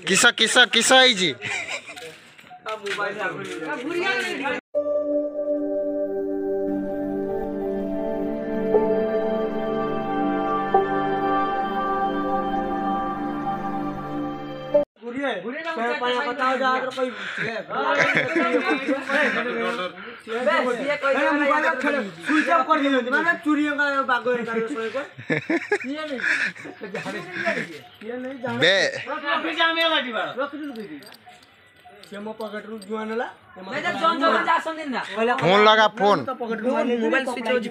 किसा किसा किसा आई जी फोन लगा फोन मोबाइल स्विच ऑफ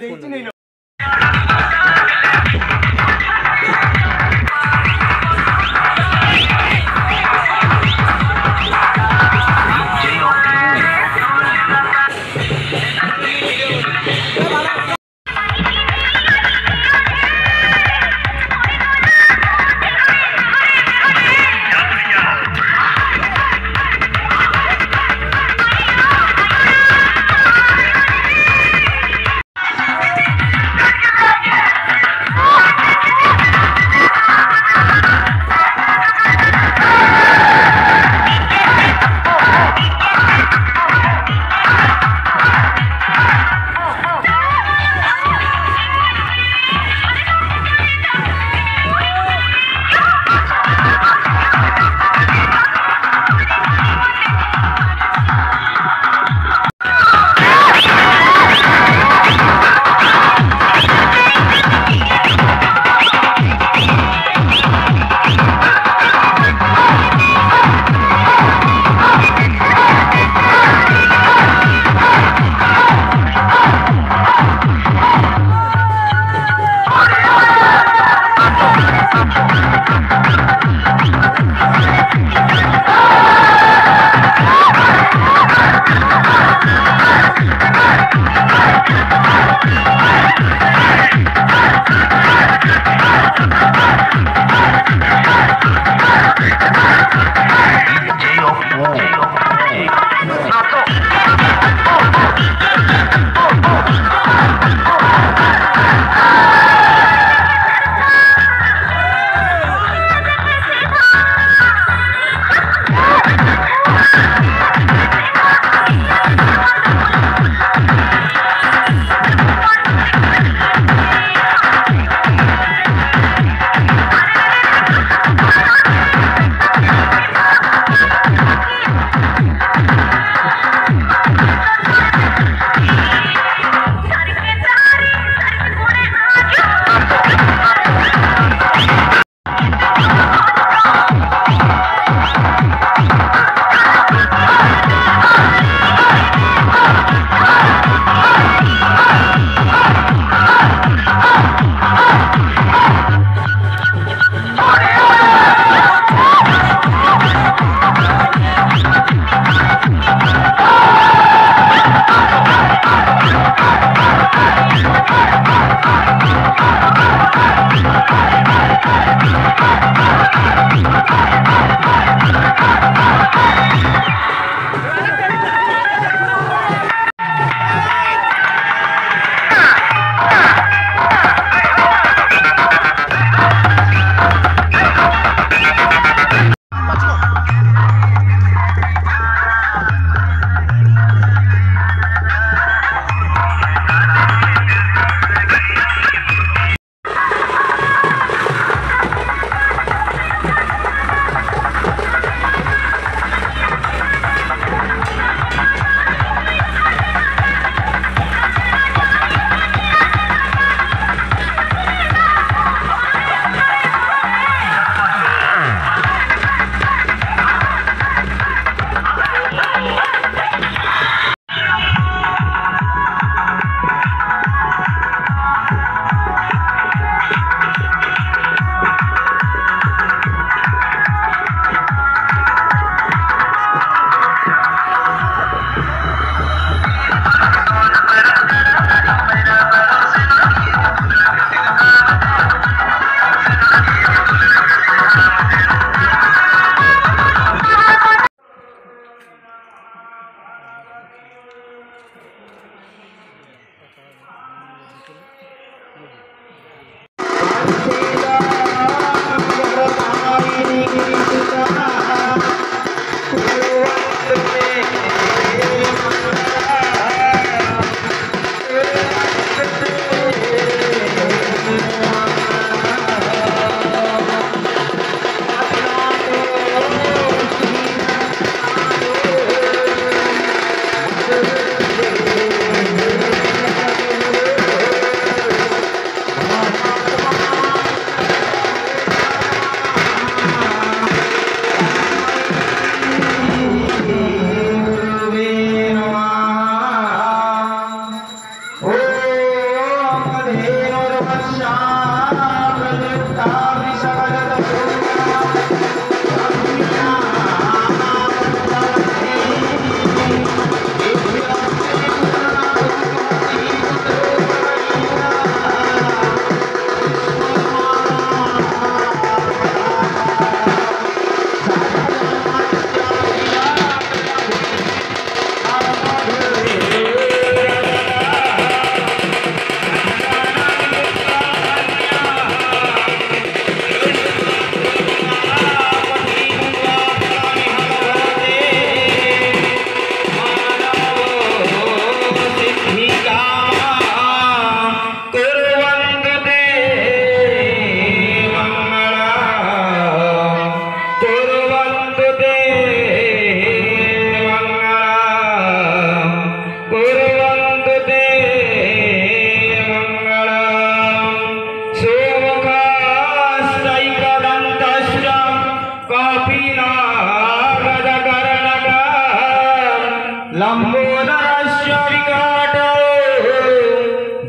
लंबोदरस्य विकट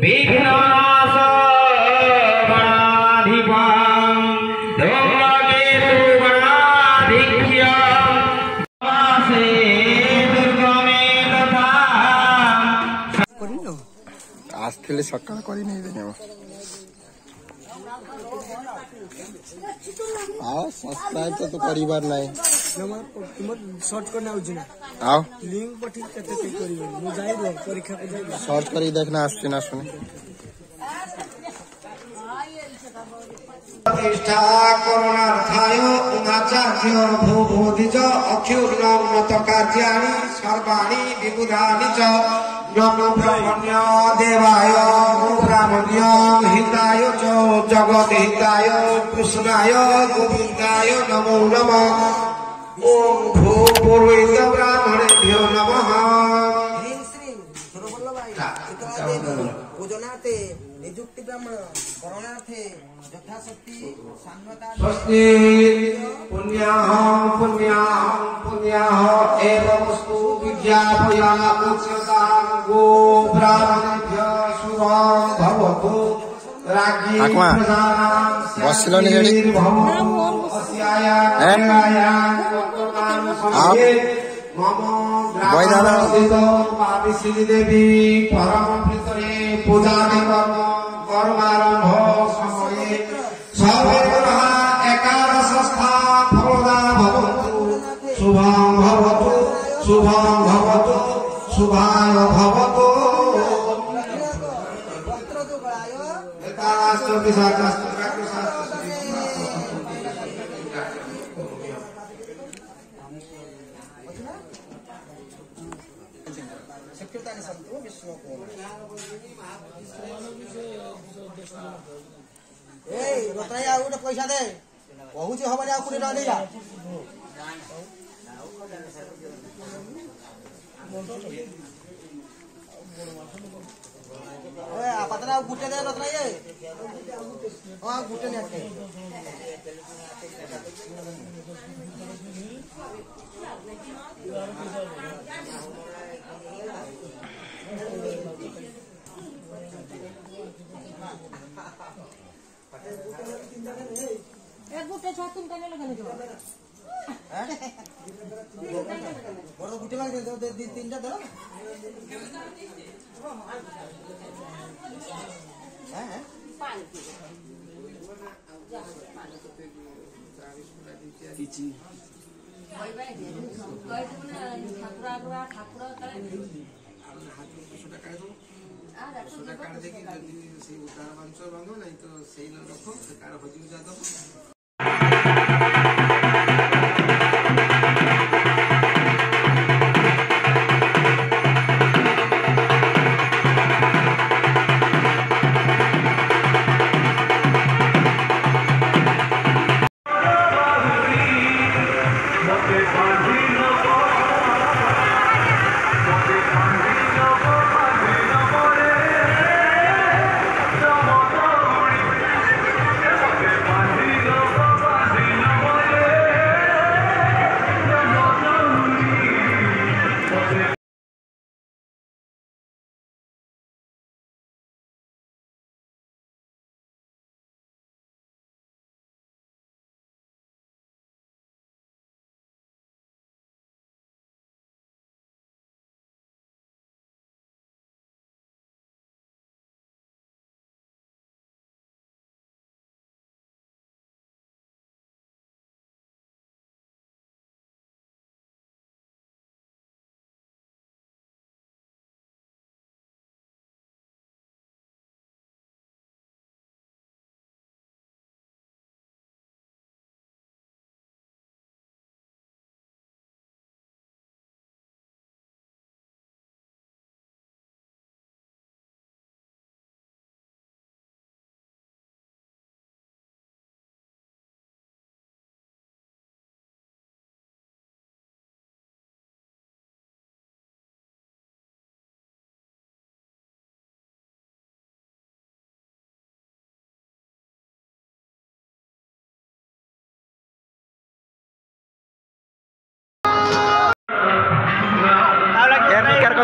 विघ्ननाश गणाधिपं धूमकेतु गणाधिक्यं वासे दुर्गमे तथा आसथिले सकाळ करी नहीं देने आओ सब्सक्राइब तो परिवार नहीं सर्च करना होची ना आओ लिंक पठी कते पे करियो मु जाई रो परीक्षा को जाई सर्च करी देखना आसछि ना सुने प्रतिष्ठा करुणार्थाय उमाचार्य भूभूतिज अख्युर्णं नत कार्याणि सर्वाणि विबुधानि च नमो ब्रह्मण्य देवाय ब्राह्मण्य हिताय च जगत हिताय कृष्णाय गोविन्दाय नमो नमः ओम भू पुरोहित ब्राह्मणेभ्यो नमः पूजनार्थे नियुक्ति ब्राह्मण करणार्थे यथाशक्ति स्वस्ति पुण्याहं एवमस्तु विज्ञापया उच्यतां गो ब्राह्मणेभ्यः शुभं भवतु राज्ञी प्रजानां बसिलो नि रेडी देवी परम प्रीतये पूजा कर्मारंभ समये सर्वे एकादशस्था फलदा भवतु शुभं भवतु शुभाय भवतु एकादश विशाखास्त्र रतनाया गोटे पैसा दे कहूँ हम आ कोड़े टका देगा पतरा गुटे दे रतनाया हाँ गुटे नहीं एक गुटे छातुन कने लगने जो हैं बड़ा गुटे लग दे तीनटा दो हैं किछि भाई भाई कई ठाकुर करे सुधा काट देगी जल्दी से उतार बांधो नहीं तो सही न रखो कार हजी जा दो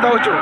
କହୁଛୁ